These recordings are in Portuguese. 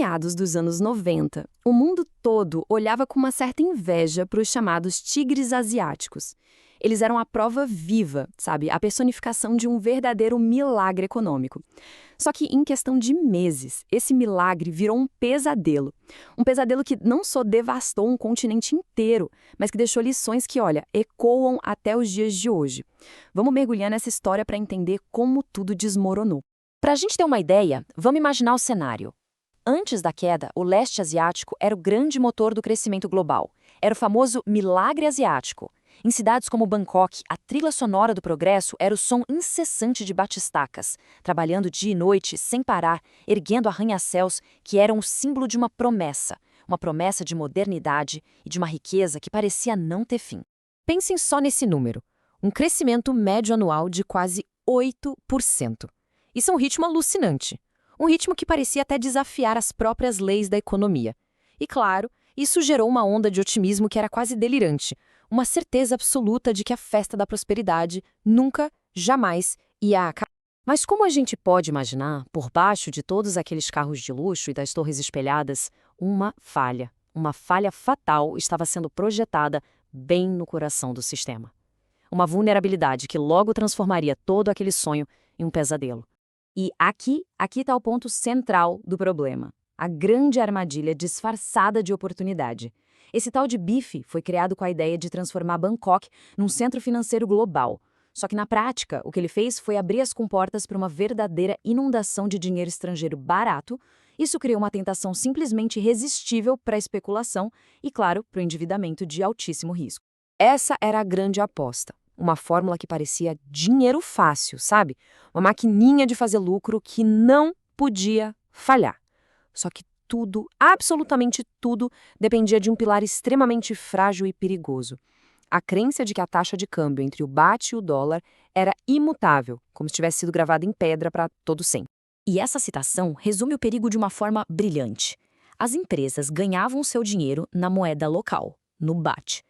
meados dos anos 90, o mundo todo olhava com uma certa inveja para os chamados tigres asiáticos. Eles eram a prova viva, sabe? A personificação de um verdadeiro milagre econômico. Só que em questão de meses, esse milagre virou um pesadelo. Um pesadelo que não só devastou um continente inteiro, mas que deixou lições que, olha, ecoam até os dias de hoje. Vamos mergulhar nessa história para entender como tudo desmoronou. Para a gente ter uma ideia, vamos imaginar o cenário. Antes da queda, o leste asiático era o grande motor do crescimento global. Era o famoso milagre asiático. Em cidades como Bangkok, a trilha sonora do progresso era o som incessante de batistacas, trabalhando dia e noite, sem parar, erguendo arranha-céus que eram o símbolo de uma promessa de modernidade e de uma riqueza que parecia não ter fim. Pensem só nesse número, um crescimento médio anual de quase 8%. Isso é um ritmo alucinante, um ritmo que parecia até desafiar as próprias leis da economia. E claro, isso gerou uma onda de otimismo que era quase delirante, uma certeza absoluta de que a festa da prosperidade nunca, jamais ia acabar. Mas como a gente pode imaginar, por baixo de todos aqueles carros de luxo e das torres espelhadas, uma falha fatal estava sendo projetada bem no coração do sistema. Uma vulnerabilidade que logo transformaria todo aquele sonho em um pesadelo. E aqui está o ponto central do problema. A grande armadilha disfarçada de oportunidade. Esse tal de BIF foi criado com a ideia de transformar Bangkok num centro financeiro global. Só que na prática, o que ele fez foi abrir as comportas para uma verdadeira inundação de dinheiro estrangeiro barato. Isso criou uma tentação simplesmente irresistível para a especulação e, claro, para o endividamento de altíssimo risco. Essa era a grande aposta. Uma fórmula que parecia dinheiro fácil, sabe? Uma maquininha de fazer lucro que não podia falhar. Só que tudo, absolutamente tudo, dependia de um pilar extremamente frágil e perigoso. A crença de que a taxa de câmbio entre o baht e o dólar era imutável, como se tivesse sido gravada em pedra para todo sempre. E essa citação resume o perigo de uma forma brilhante. As empresas ganhavam seu dinheiro na moeda local, no baht.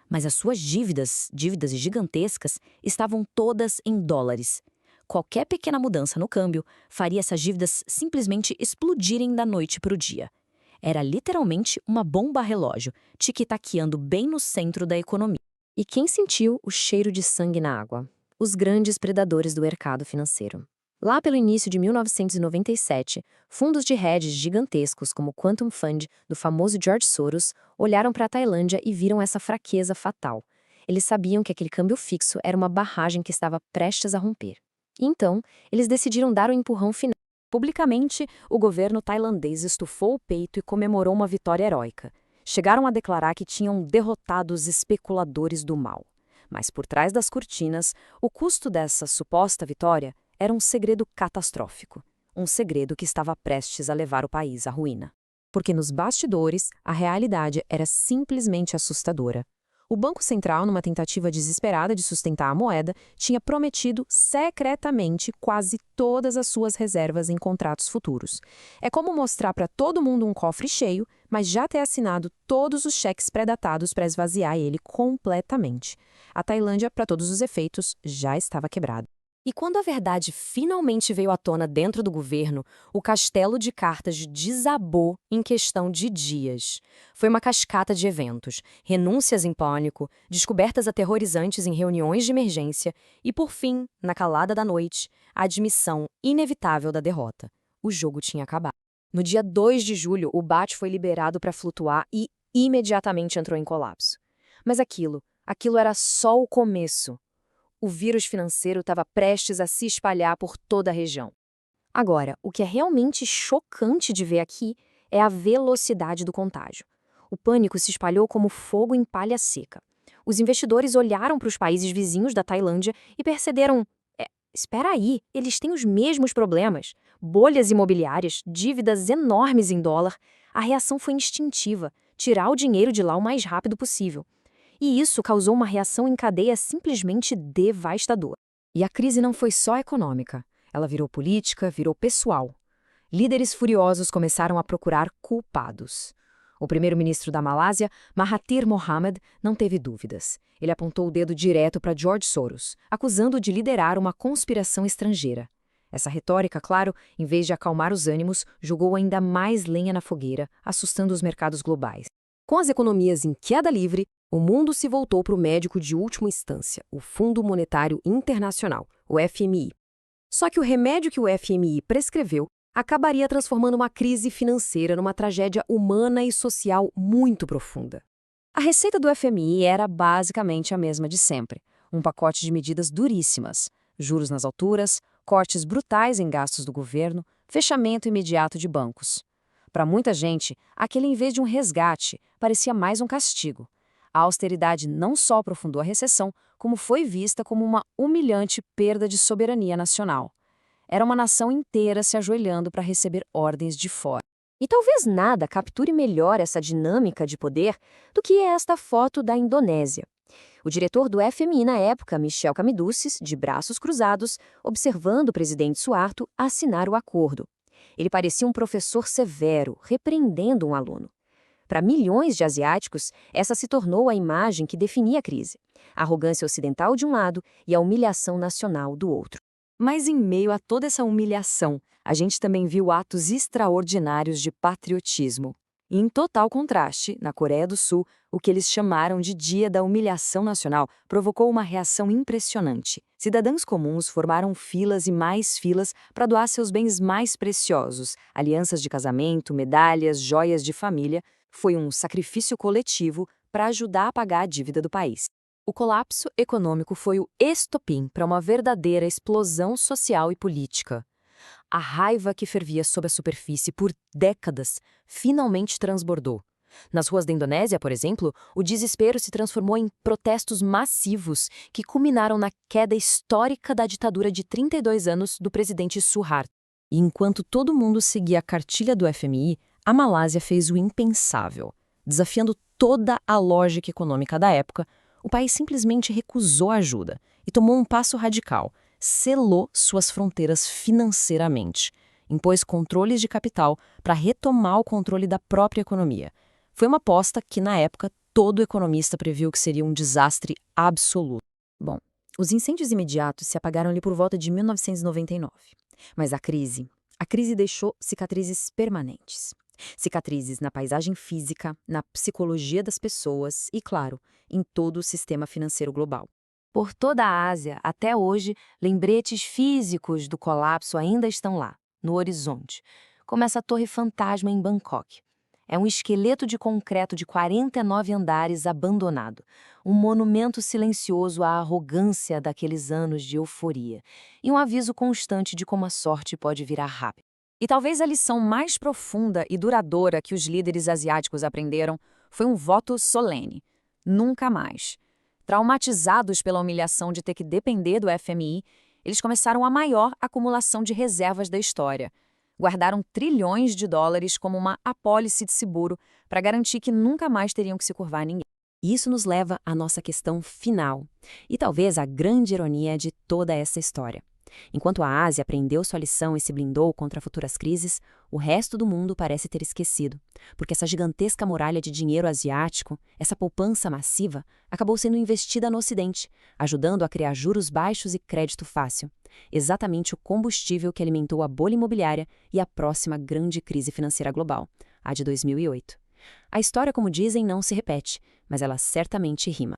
Mas as suas dívidas gigantescas, estavam todas em dólares. Qualquer pequena mudança no câmbio faria essas dívidas simplesmente explodirem da noite para o dia. Era literalmente uma bomba relógio, tic-taqueando bem no centro da economia. E quem sentiu o cheiro de sangue na água? Os grandes predadores do mercado financeiro. Lá pelo início de 1997, fundos de hedge gigantescos como o Quantum Fund, do famoso George Soros, olharam para a Tailândia e viram essa fraqueza fatal. Eles sabiam que aquele câmbio fixo era uma barragem que estava prestes a romper. E então, eles decidiram dar o empurrão final. Publicamente, o governo tailandês estufou o peito e comemorou uma vitória heróica. Chegaram a declarar que tinham derrotado os especuladores do mal. Mas por trás das cortinas, o custo dessa suposta vitória era um segredo catastrófico. Um segredo que estava prestes a levar o país à ruína. Porque nos bastidores, a realidade era simplesmente assustadora. O Banco Central, numa tentativa desesperada de sustentar a moeda, tinha prometido secretamente quase todas as suas reservas em contratos futuros. É como mostrar para todo mundo um cofre cheio, mas já ter assinado todos os cheques pré-datados para esvaziar ele completamente. A Tailândia, para todos os efeitos, já estava quebrada. E quando a verdade finalmente veio à tona dentro do governo, o castelo de cartas desabou em questão de dias. Foi uma cascata de eventos, renúncias em pânico, descobertas aterrorizantes em reuniões de emergência e, por fim, na calada da noite, a admissão inevitável da derrota. O jogo tinha acabado. No dia 2 de julho, o baht foi liberado para flutuar e imediatamente entrou em colapso. Mas aquilo era só o começo. O vírus financeiro estava prestes a se espalhar por toda a região. Agora, o que é realmente chocante de ver aqui é a velocidade do contágio. O pânico se espalhou como fogo em palha seca. Os investidores olharam para os países vizinhos da Tailândia e perceberam: espera aí, eles têm os mesmos problemas. Bolhas imobiliárias, dívidas enormes em dólar. A reação foi instintiva: tirar o dinheiro de lá o mais rápido possível. E isso causou uma reação em cadeia simplesmente devastadora. E a crise não foi só econômica. Ela virou política, virou pessoal. Líderes furiosos começaram a procurar culpados. O primeiro-ministro da Malásia, Mahathir Mohamad, não teve dúvidas. Ele apontou o dedo direto para George Soros, acusando-o de liderar uma conspiração estrangeira. Essa retórica, claro, em vez de acalmar os ânimos, jogou ainda mais lenha na fogueira, assustando os mercados globais. Com as economias em queda livre, o mundo se voltou para o médico de última instância, o Fundo Monetário Internacional, o FMI. Só que o remédio que o FMI prescreveu acabaria transformando uma crise financeira numa tragédia humana e social muito profunda. A receita do FMI era basicamente a mesma de sempre. Um pacote de medidas duríssimas, juros nas alturas, cortes brutais em gastos do governo, fechamento imediato de bancos. Para muita gente, aquele, em vez de um resgate, parecia mais um castigo. A austeridade não só aprofundou a recessão, como foi vista como uma humilhante perda de soberania nacional. Era uma nação inteira se ajoelhando para receber ordens de fora. E talvez nada capture melhor essa dinâmica de poder do que esta foto da Indonésia. O diretor do FMI na época, Michel Kamidusis, de braços cruzados, observando o presidente Suharto assinar o acordo. Ele parecia um professor severo, repreendendo um aluno. Para milhões de asiáticos, essa se tornou a imagem que definia a crise. A arrogância ocidental de um lado e a humilhação nacional do outro. Mas em meio a toda essa humilhação, a gente também viu atos extraordinários de patriotismo. E em total contraste, na Coreia do Sul, o que eles chamaram de Dia da Humilhação Nacional provocou uma reação impressionante. Cidadãos comuns formaram filas e mais filas para doar seus bens mais preciosos, alianças de casamento, medalhas, joias de família. Foi um sacrifício coletivo para ajudar a pagar a dívida do país. O colapso econômico foi o estopim para uma verdadeira explosão social e política. A raiva que fervia sob a superfície por décadas finalmente transbordou. Nas ruas da Indonésia, por exemplo, o desespero se transformou em protestos massivos que culminaram na queda histórica da ditadura de 32 anos do presidente Suharto. E enquanto todo mundo seguia a cartilha do FMI, a Malásia fez o impensável. Desafiando toda a lógica econômica da época, o país simplesmente recusou ajuda e tomou um passo radical. Selou suas fronteiras financeiramente, impôs controles de capital para retomar o controle da própria economia. Foi uma aposta que, na época, todo economista previu que seria um desastre absoluto. Bom, os incêndios imediatos se apagaram ali por volta de 1999. Mas a crise deixou cicatrizes permanentes. Cicatrizes na paisagem física, na psicologia das pessoas e, claro, em todo o sistema financeiro global. Por toda a Ásia, até hoje, lembretes físicos do colapso ainda estão lá, no horizonte, como essa torre fantasma em Bangkok. É um esqueleto de concreto de 49 andares abandonado, um monumento silencioso à arrogância daqueles anos de euforia, e um aviso constante de como a sorte pode virar rápido. E talvez a lição mais profunda e duradoura que os líderes asiáticos aprenderam foi um voto solene. Nunca mais. Traumatizados pela humilhação de ter que depender do FMI, eles começaram a maior acumulação de reservas da história. Guardaram trilhões de dólares como uma apólice de seguro para garantir que nunca mais teriam que se curvar a ninguém. E isso nos leva à nossa questão final, e talvez a grande ironia de toda essa história. Enquanto a Ásia aprendeu sua lição e se blindou contra futuras crises, o resto do mundo parece ter esquecido, porque essa gigantesca muralha de dinheiro asiático, essa poupança massiva, acabou sendo investida no Ocidente, ajudando a criar juros baixos e crédito fácil, exatamente o combustível que alimentou a bolha imobiliária e a próxima grande crise financeira global, a de 2008. A história, como dizem, não se repete, mas ela certamente rima.